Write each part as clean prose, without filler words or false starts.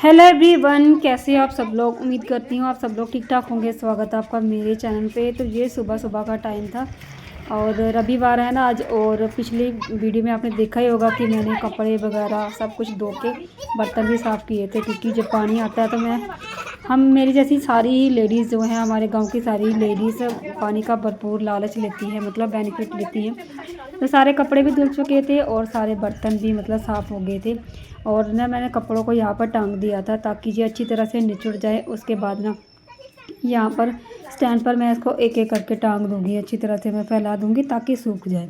Hello everyone, कैसे हो आप सब लोग। उम्मीद करती हूँ आप सब लोग ठीक ठाक होंगे। स्वागत है आपका मेरे चैनल पे। तो ये सुबह सुबह का टाइम था और रविवार है ना आज। और पिछली वीडियो में आपने देखा ही होगा कि मैंने कपड़े वगैरह सब कुछ धो के बर्तन भी साफ़ किए थे, क्योंकि जब पानी आता है तो हम मेरी जैसी सारी लेडीज़ जो हैं, हमारे गांव की सारी लेडीज़ पानी का भरपूर लालच लेती हैं, मतलब बेनिफिट लेती हैं। तो सारे कपड़े भी धुल चुके थे और सारे बर्तन भी मतलब साफ़ हो गए थे। और ना मैंने कपड़ों को यहाँ पर टांग दिया था ताकि ये अच्छी तरह से निचुड़ जाए। उसके बाद ना यहाँ पर स्टैंड पर मैं इसको एक एक करके टांग दूँगी, अच्छी तरह से मैं फैला दूँगी ताकि सूख जाए।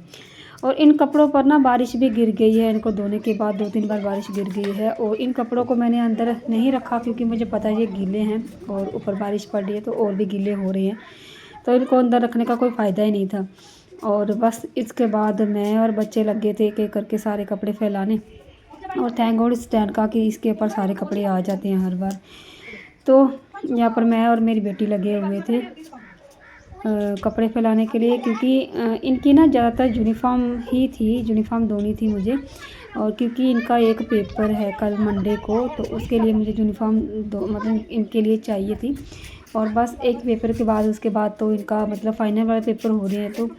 और इन कपड़ों पर ना बारिश भी गिर गई है, इनको धोने के बाद 2-3 बार बारिश गिर गई है। और इन कपड़ों को मैंने अंदर नहीं रखा क्योंकि मुझे पता है ये गीले हैं और ऊपर बारिश पड़ रही है तो और भी गीले हो रहे हैं, तो इनको अंदर रखने का कोई फ़ायदा ही नहीं था। और बस इसके बाद मैं और बच्चे लगे थे एक एक करके सारे कपड़े फैलाने। और थैंक गॉड स्टैंड का कि इसके ऊपर सारे कपड़े आ जाते हैं हर बार। तो यहाँ पर मैं और मेरी बेटी लगे हुए थे कपड़े फैलाने के लिए, क्योंकि इनकी ना ज़्यादातर यूनिफॉर्म ही थी, यूनिफॉर्म धोनी थी मुझे। और क्योंकि इनका एक पेपर है कल मंडे को, तो उसके लिए मुझे यूनिफॉर्म दो मतलब इनके लिए चाहिए थी। और बस एक पेपर के बाद उसके बाद तो इनका मतलब फाइनल वाले पेपर हो रहे हैं, तो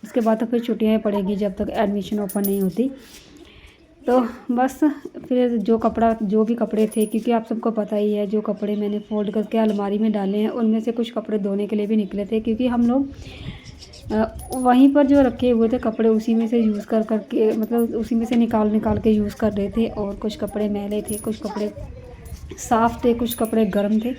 उसके बाद तो फिर छुट्टियाँ पड़ेगी जब तक एडमिशन ओपन नहीं होती। तो बस फिर जो भी कपड़े थे, क्योंकि आप सबको पता ही है जो कपड़े मैंने फ़ोल्ड करके अलमारी में डाले हैं उनमें से कुछ कपड़े धोने के लिए भी निकले थे, क्योंकि हम लोग वहीं पर जो रखे हुए थे कपड़े उसी में से यूज़ कर के मतलब उसी में से निकाल के यूज़ कर रहे थे। और कुछ कपड़े मैले थे, कुछ कपड़े साफ़ थे, कुछ कपड़े गर्म थे।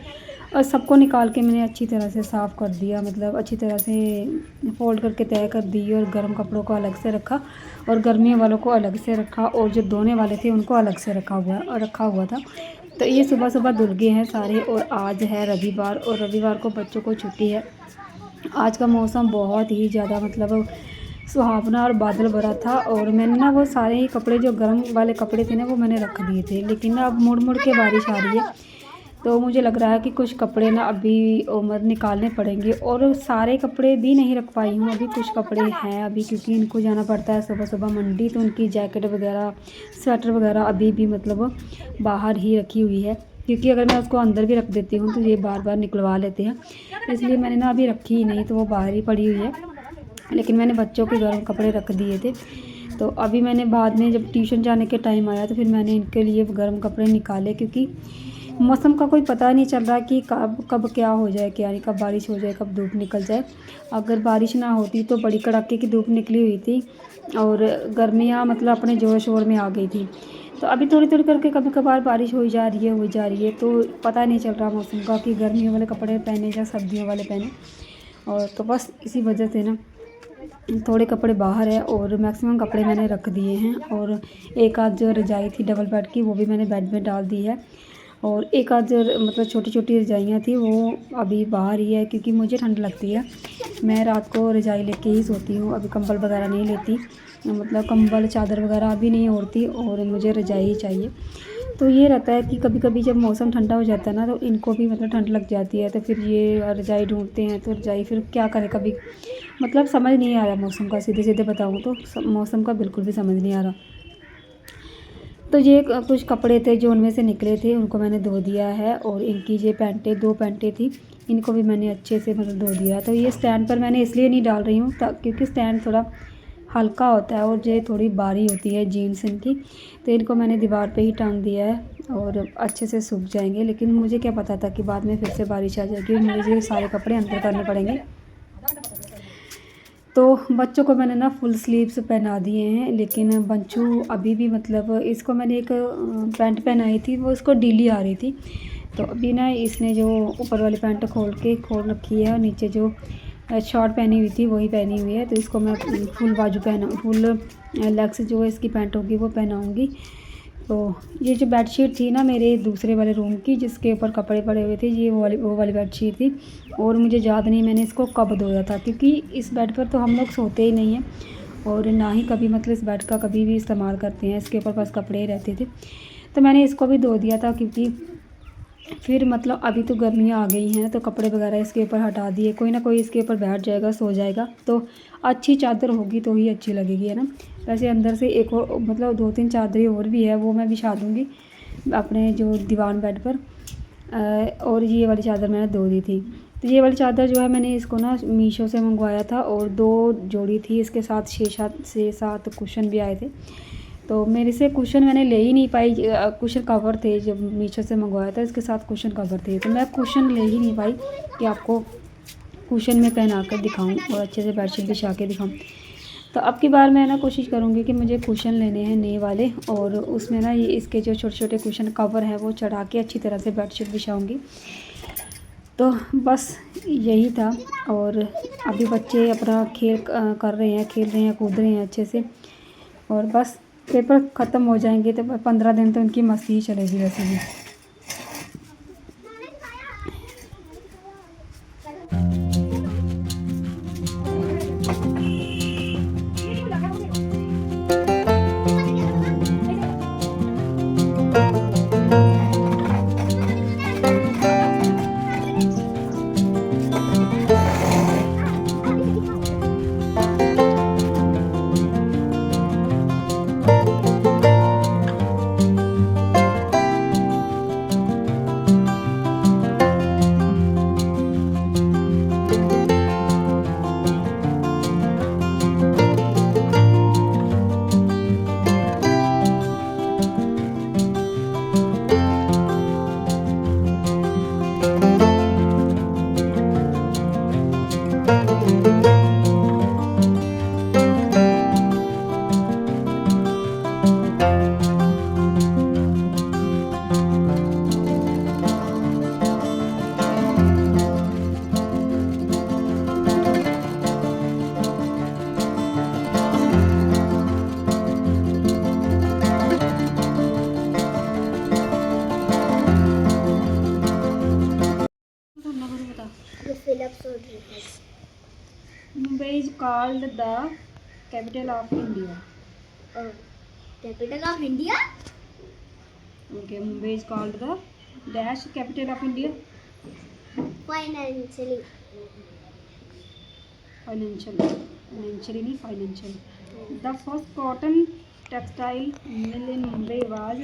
और सबको निकाल के मैंने अच्छी तरह से साफ़ कर दिया, मतलब अच्छी तरह से फ़ोल्ड करके तय कर दी। और गर्म कपड़ों को अलग से रखा और गर्मियों वालों को अलग से रखा और जो धोने वाले थे उनको अलग से रखा हुआ था। तो ये सुबह सुबह धुल गए हैं सारे। और आज है रविवार और रविवार को बच्चों को छुट्टी है। आज का मौसम बहुत ही ज़्यादा मतलब सुहावना और बादल भरा था। और मैंने ना वो सारे ही कपड़े जो गर्म वाले कपड़े थे ना वो मैंने रख दिए थे, लेकिन ना अब मुड़ मुड़ के बारिश आ रही है, तो मुझे लग रहा है कि कुछ कपड़े ना अभी मतलब निकालने पड़ेंगे। और सारे कपड़े भी नहीं रख पाई हूँ, अभी कुछ कपड़े हैं अभी, क्योंकि इनको जाना पड़ता है सुबह सुबह मंडी, तो उनकी जैकेट वगैरह स्वेटर वगैरह अभी भी मतलब बाहर ही रखी हुई है, क्योंकि अगर मैं उसको अंदर भी रख देती हूँ तो ये बार बार निकलवा लेते हैं। इसलिए मैंने ना अभी रखी ही नहीं, तो वो बाहर ही पड़ी हुई है। लेकिन मैंने बच्चों के गर्म कपड़े रख दिए थे। तो अभी मैंने बाद में जब ट्यूशन जाने के टाइम आया तो फिर मैंने इनके लिए गर्म कपड़े निकाले, क्योंकि मौसम का कोई पता नहीं चल रहा कि कब कब क्या हो जाए, क्या नहीं, कब बारिश हो जाए कब धूप निकल जाए। अगर बारिश ना होती तो बड़ी कड़ाके की धूप निकली हुई थी और गर्मियाँ मतलब अपने जोर शोर में आ गई थी। तो अभी थोड़ी थोड़ी करके कभी कभार बारिश हो जा रही है, तो पता नहीं चल रहा मौसम का कि गर्मियों वाले कपड़े पहने या सर्दियों वाले पहने। और तो बस इसी वजह से ना थोड़े कपड़े बाहर है और मैक्सिमम कपड़े मैंने रख दिए हैं। और एक आध जो रजाई थी डबल बेड की वो भी मैंने बेड में डाल दी है। और एक आध जो मतलब छोटी छोटी रजाइयाँ थी वो अभी बाहर ही है, क्योंकि मुझे ठंड लगती है। मैं रात को रजाई लेके ही सोती हूँ, अभी कंबल वगैरह नहीं लेती, मतलब कंबल चादर वगैरह अभी नहीं ओढ़ती और मुझे रजाई ही चाहिए। तो ये रहता है कि कभी कभी जब मौसम ठंडा हो जाता है ना तो इनको भी मतलब ठंड लग जाती है, तो फिर ये रजाई ढूंढते हैं, तो रजाई फिर क्या करें। कभी मतलब समझ नहीं आ रहा मौसम का, सीधे सीधे बताऊँ तो मौसम का बिल्कुल भी समझ नहीं आ रहा। तो ये कुछ कपड़े थे जो उनमें से निकले थे उनको मैंने धो दिया है। और इनकी ये पैंटें 2 पैंटें थी, इनको भी मैंने अच्छे से मतलब धो दिया। तो ये स्टैंड पर मैंने इसलिए नहीं डाल रही हूँ क्योंकि स्टैंड थोड़ा हल्का होता है और ये थोड़ी भारी होती है जीन्स इनकी, तो इनको मैंने दीवार पे ही टांग दिया है और अच्छे से सूख जाएंगे। लेकिन मुझे क्या पता था कि बाद में फिर से बारिश आ जाएगी और मुझे ये सारे कपड़े अंदर करने पड़ेंगे। तो बच्चों को मैंने ना फुल स्लीव्स पहना दिए हैं, लेकिन बंचू अभी भी मतलब इसको मैंने एक पैंट पहनाई थी वो इसको ढीली आ रही थी। तो अभी ना इसने जो ऊपर वाली पैंट खोल रखी है और नीचे जो शॉर्ट पहनी हुई थी वही पहनी हुई है, तो इसको मैं फुल लेग्स जो है इसकी पैंट होगी वो पहनाऊँगी। तो ये जो बेडशीट थी ना मेरे दूसरे वाले रूम की जिसके ऊपर कपड़े पड़े हुए थे, ये वो वाली बेडशीट थी। और मुझे याद नहीं मैंने इसको कब धोया था, क्योंकि इस बेड पर तो हम लोग सोते ही नहीं हैं और ना ही कभी मतलब इस बेड का कभी भी इस्तेमाल करते हैं, इसके ऊपर बस कपड़े ही रहते थे। तो मैंने इसको भी धो दिया था, क्योंकि फिर मतलब अभी तो गर्मियाँ आ गई हैं तो कपड़े वगैरह इसके ऊपर हटा दिए, कोई ना कोई इसके ऊपर बैठ जाएगा सो जाएगा, तो अच्छी चादर होगी तो ही अच्छी लगेगी, है ना। वैसे अंदर से एक और मतलब 2-3 चादरें और भी है वो मैं बिछा दूँगी, अपने जो दीवान बेड पर। और ये वाली चादर मैंने 2 दी थी। तो ये वाली चादर जो है मैंने इसको ना मीशो से मंगवाया था और 2 जोड़ी थी, इसके साथ 6-7 कुशन भी आए थे। तो मेरे से कुशन मैंने ले ही नहीं पाई, कुशन कवर थे जब मीशो से मंगवाया था, इसके साथ कुशन कवर थे, तो मैं कुशन ले ही नहीं पाई कि आपको कुशन में पहना कर दिखाऊँ और अच्छे से बेडशीट बिछा के दिखाऊँ। तो अब की बार मैं ना कोशिश करूँगी कि मुझे कुशन लेने हैं नए वाले, और उसमें ना ये इसके जो छोटे छोटे कुशन कवर हैं वो चढ़ा के अच्छी तरह से बेडशीट बिछाऊँगी। तो बस यही था। और अभी बच्चे अपना खेल कर रहे हैं, खेल रहे हैं, कूद रहे हैं अच्छे से। और बस पेपर ख़त्म हो जाएंगे तो 15 दिन तो उनकी मस्ती ही चलेगी वैसे भी। Mumbai is called the capital of India. Capital of India? Okay, Mumbai is called the dash capital of India. Financially. Financially नहीं financial. The first cotton textile mill in Mumbai was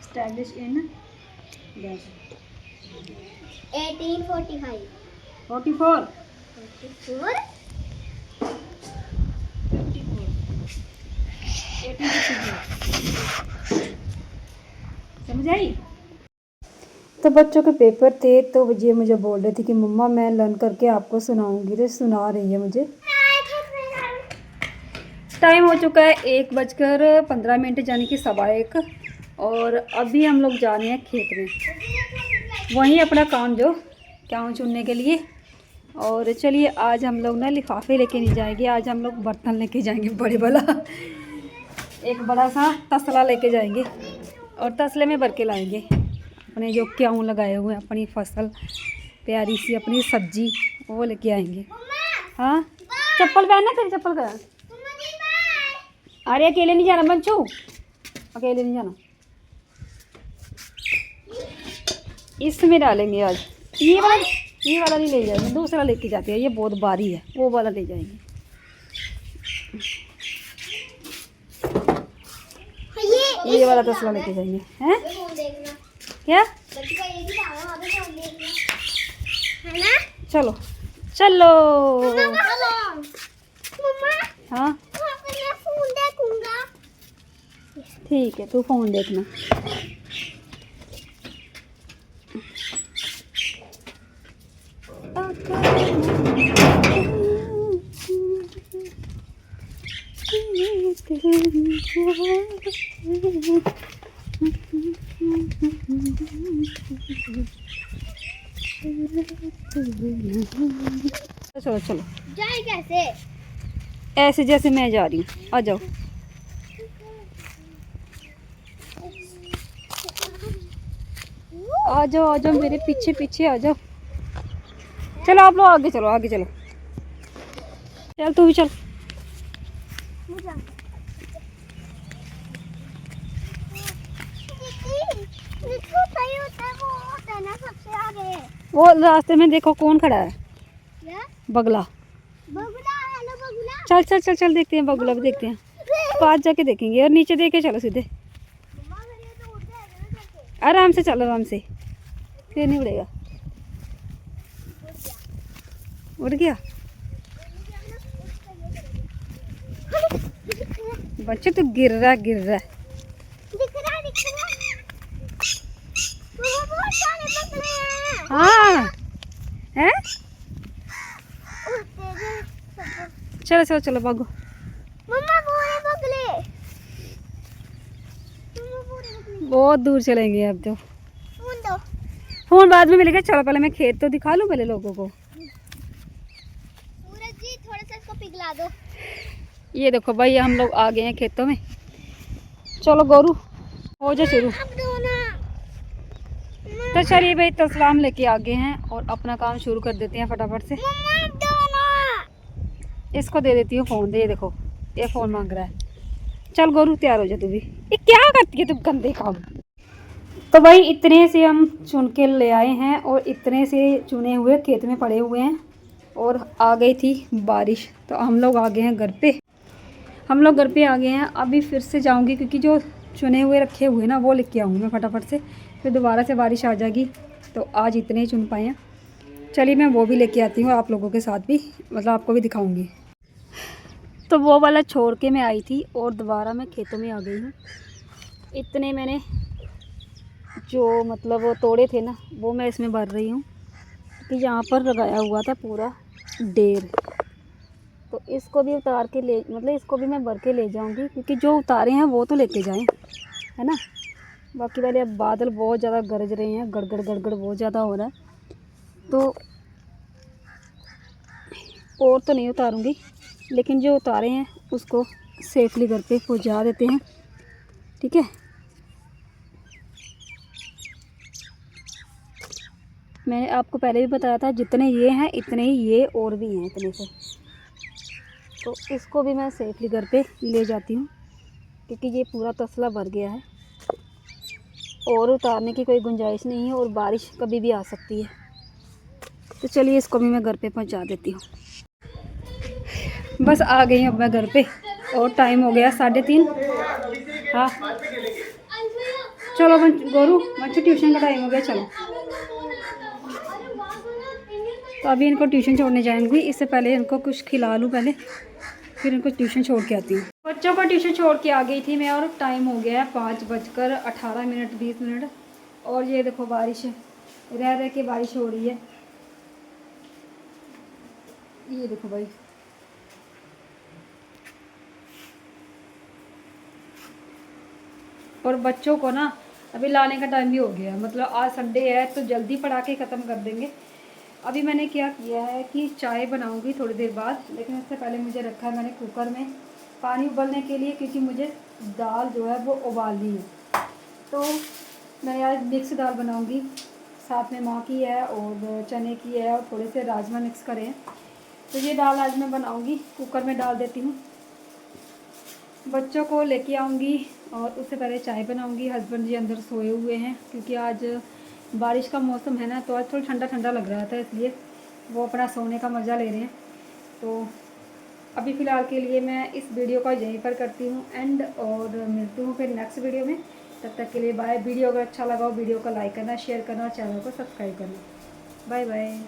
established in dash 1845. 44. 44? 1854. समझ आई? तो बच्चों के paper थे तो ये मुझे बोल रही थी कि मम्मा मैं लर्न करके आपको सुनाऊंगी, तो सुना रही है मुझे। टाइम हो चुका है 1:15 यानी कि 1:15, और अभी हम लोग जा रहे हैं खेत में, वहीं अपना काम जो गेहूँ चुनने के लिए। और चलिए आज हम लोग ना लिफाफे लेके नहीं जाएंगे, आज हम लोग बर्तन लेके जाएंगे, बड़े वाला एक बड़ा सा तसला लेके जाएंगे और तसले में भर के लाएंगे अपने जो गेहूँ लगाए हुए हैं, अपनी फसल प्यारी सी अपनी सब्जी वो लेके आएंगे। हाँ चप्पल पहनना, तेरी चप्पल का। अरे अकेले नहीं जाना बंचू, अकेले नहीं जाना, इसमें डालेंगे आज। ये वाला नहीं ले जाएंगे, दूसरा लेके जाते हैं, ये बहुत भारी है, वो वाला ले जाएंगे। ये वाला तसला लेके जाएंगे हैं क्या? चलो चलो। हाँ ठीक है, तू फ़ोन देखना। चलो चलो जाए कैसे? ऐसे जैसे मैं जा रही हूँ, आ जाओ। आ जाओ आ जाओ, मेरे पीछे पीछे आ जाओ। चलो आप लोग आगे चलो, आगे चलो। चल तू भी चल। वो रास्ते में देखो कौन खड़ा है, बगला। चल चल चल चल देखते हैं, बगुला भी देखते हैं, पास जाके देखेंगे और नीचे देखे चलो सीधे। आराम से चल, आराम से, फिर नहीं उड़ेगा। उड़ गया बच्चे, तो गिर रहा है। दिख रहा वो बहुत सारे बगले हैं। हाँ है, उड़ते हैं सब। चलो चलो चलो भागो। मम्मा पूरे बगले, मम्मा पूरे बगले। बहुत दूर चलेंगे अब तो। फोन दो। फोन बाद में मिलेगा, चलो पहले मैं खेत तो दिखा लूँ पहले लोगों को। सूरज जी थोड़ा सा इसको पिघला दो। ये देखो भाई, हम लोग आ गए हैं खेतों में। चलो गोरू हो जा शुरू। अब दो ना। तो चलिए भाई, तसलाम लेके आ गए हैं और अपना काम शुरू कर देते हैं फटाफट से। मम्मा अब दो ना। इसको दे देती हूँ फ़ोन। दे, ये देखो ये फ़ोन मांग रहा है। चल गोरू तैयार हो जा तू भी। ये क्या करती है तू गंदे काम। तो भाई इतने से हम चुन के ले आए हैं और इतने से चुने हुए खेत में पड़े हुए हैं और आ गई थी बारिश, तो हम लोग आ गए हैं घर पे। हम लोग घर पे आ गए हैं। अभी फिर से जाऊंगी क्योंकि जो चुने हुए रखे हुए ना वो लेके आऊँगी मैं फटाफट से, फिर दोबारा से बारिश आ जाएगी। तो आज इतने ही चुन पाए हैं। चलिए मैं वो भी लेके आती हूँ, आप लोगों के साथ भी, मतलब आपको भी दिखाऊंगी। तो वो वाला छोड़ के मैं आई थी और दोबारा मैं खेतों में आ गई हूँ। इतने मैंने जो मतलब वो तोड़े थे ना, वो मैं इसमें भर रही हूँ कि यहाँ पर लगाया हुआ था पूरा ढेर। तो इसको भी उतार के ले, मतलब इसको भी मैं भर के ले जाऊंगी क्योंकि जो उतारे हैं वो तो लेके जाएं, है ना। बाकी वाले अब बादल बहुत ज़्यादा गरज रहे हैं, गड़गड़ गड़गड़ बहुत ज़्यादा हो रहा है, तो और तो नहीं उतारूंगी, लेकिन जो उतारे हैं उसको सेफली घर पे पहुंचा देते हैं, ठीक है। मैंने आपको पहले भी बताया था जितने ये हैं इतने ही ये और भी हैं इतने से। तो इसको भी मैं सेफली घर पे ले जाती हूँ क्योंकि ये पूरा तसला भर गया है और उतारने की कोई गुंजाइश नहीं है और बारिश कभी भी आ सकती है। तो चलिए इसको भी मैं घर पे पहुँचा देती हूँ। बस आ गई अब मैं घर पे और टाइम हो गया 3:30। हाँ चलो गोरू, बच्चे ट्यूशन का टाइम हो गया, चलो। तो अभी इनको ट्यूशन छोड़ने जाएंगी, इससे पहले इनको कुछ खिला लूँ पहले, फिर इनको ट्यूशन छोड़ के आती हूँ। बच्चों को ट्यूशन छोड़ के आ गई थी मैं और टाइम हो गया है 5:18 20 मिनट। और ये देखो बारिश रह रह के बारिश हो रही है, ये देखो भाई। और बच्चों को ना अभी लाने का टाइम भी हो गया, मतलब आज संडे है तो जल्दी पढ़ा के ख़त्म कर देंगे। अभी मैंने क्या किया है कि चाय बनाऊंगी थोड़ी देर बाद, लेकिन उससे पहले मुझे रखा है मैंने कुकर में पानी उबलने के लिए, क्योंकि मुझे दाल जो है वो उबालनी है। तो मैं आज मिक्स दाल बनाऊंगी, साथ में माँ की है और चने की है और थोड़े से राजमा मिक्स करे हैं। तो ये दाल आज मैं बनाऊंगी, कुकर में डाल देती हूँ। बच्चों को लेके आऊँगी और उससे पहले चाय बनाऊँगी। हस्बैंड जी अंदर सोए हुए हैं क्योंकि आज बारिश का मौसम है ना, तो आज थोड़ा ठंडा ठंडा लग रहा था, इसलिए वो अपना सोने का मज़ा ले रहे हैं। तो अभी फ़िलहाल के लिए मैं इस वीडियो को यहीं पर करती हूँ एंड, और मिलती हूँ फिर नेक्स्ट वीडियो में। तब तक के लिए बाय। वीडियो अगर अच्छा लगा हो वीडियो को लाइक करना, शेयर करना और चैनल को सब्सक्राइब करना। Bye bye.